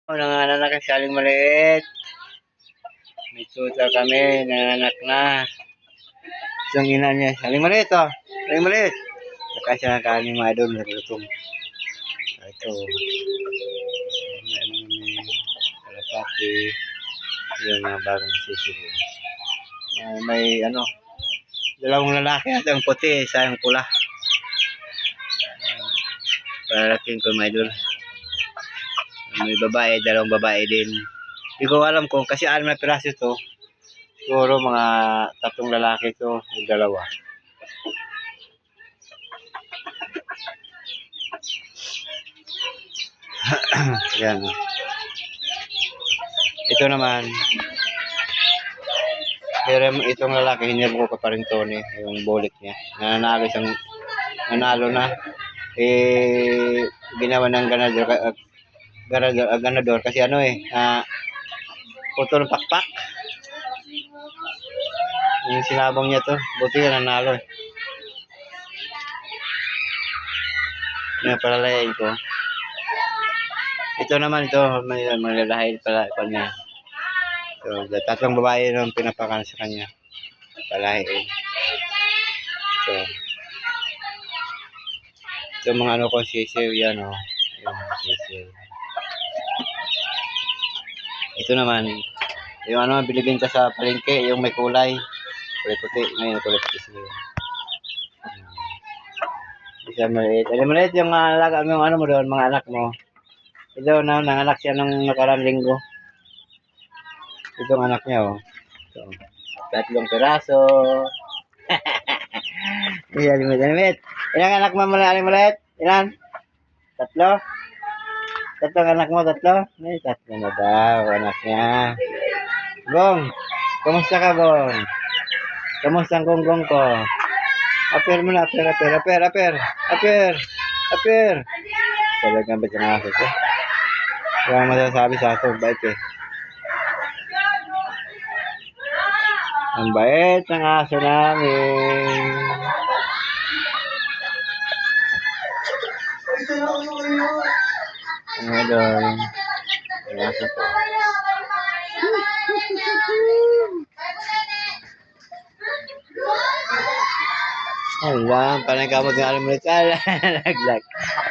Nanganak ang saling maliit. May tuta kami, nanganak na. Isang ina niya, saling maliit oh. Saling maliit. Saka siya nakain mga idol, nagutom. Ito. May kalapati. Yung mga bagong sisig. May dalawang lalaki at ang puti, isa yung pula. Parating ko mga idol. May babae, dalawang babae din. Hindi ko alam kung kasi 6 na piraso to. Siguro mga 3 lalaki to, yung dalawa. Yan. Ito naman. Pero itong lalaki, hinirbo ko pa rin Tony, yung bulik niya. Nanalo na. Ginawa ng ganador kasi putol pakpak. Yung sinabong niya to, buti na nanalo eh. Yan, palalayain ko. Ito naman may malalahain pala niya. So, 3 babae nung pinapakan sa kanya. Palahain. Ito mga ko sisiw yan oh. Yung sisiw. Ito naman yung binibenta sa palengke, yung may kulay puti, ngayon kulay puti sila. Isa maliit. Maliit yung alaga mo, mo doon, mga anak mo. Ito nanganak siya nung nakarang linggo. Itong anak niya oh. So, 3 piraso. Iya, limit. Ilang anak mo maliit? Ilan? 3? 3 anak mo, 3? May 3 na daw anak niya. Gong, kumusta ka Gong? Kumusta ang gonggong ko? Aper mo na, aper. Talagang ba't yung aso ko? Wala masasabi sa aso, bait eh. Ang bait ng aso namin. Ang doon. Ang aso ko. Wala, parang kamot ng alam ulit. Naglag.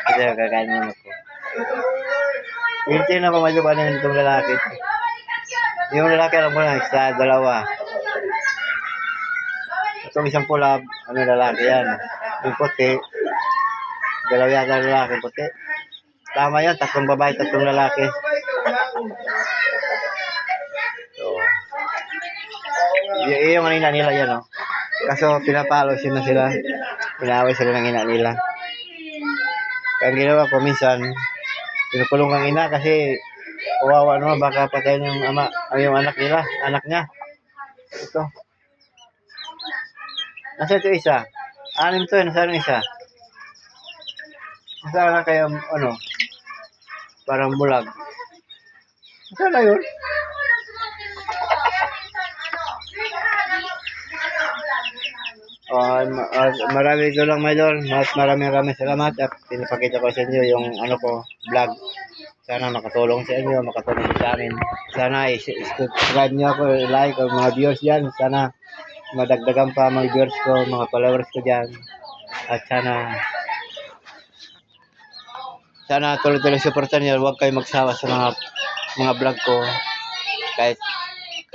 Kasi kakain mo ako. Hintayin ako malubanan itong lalaki. Yung lalaki alam mo na, isa, 2. Itong isang pula, lalaki yan. Yung puti, 2 yata lalaki puti. Tama yan, 3 babae, 3 lalaki. So, yung ina nila yan oh. Kaso pinapalo na sila. Pinaway sila ng ina nila. Kaya ginawa ko minsan, pinukulong ang ina kasi kawawa naman, baka patayin yung yung anak niya. Ito. Nasa ito isa? 6 to, nasa isa? Nasa na kayo, parang bulag. Nasa na yun? Marami ito lang maraming salamat at pinapakita ko sa inyo yung vlog. Sana makatulong sa inyo, makatulong sa amin. Sana i-subscribe nyo ako, like ang mga viewers dyan. Sana madagdagan pa mga viewers ko, mga followers ko dyan. At sana tuloy-tuloy supportan nyo. Huwag kayo magsawa sa mga vlog ko. Kahit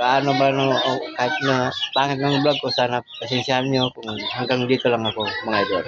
kahit na pangit ng vlog ko, sana pasensyahan nyo kung hanggang dito lang ako mga idol.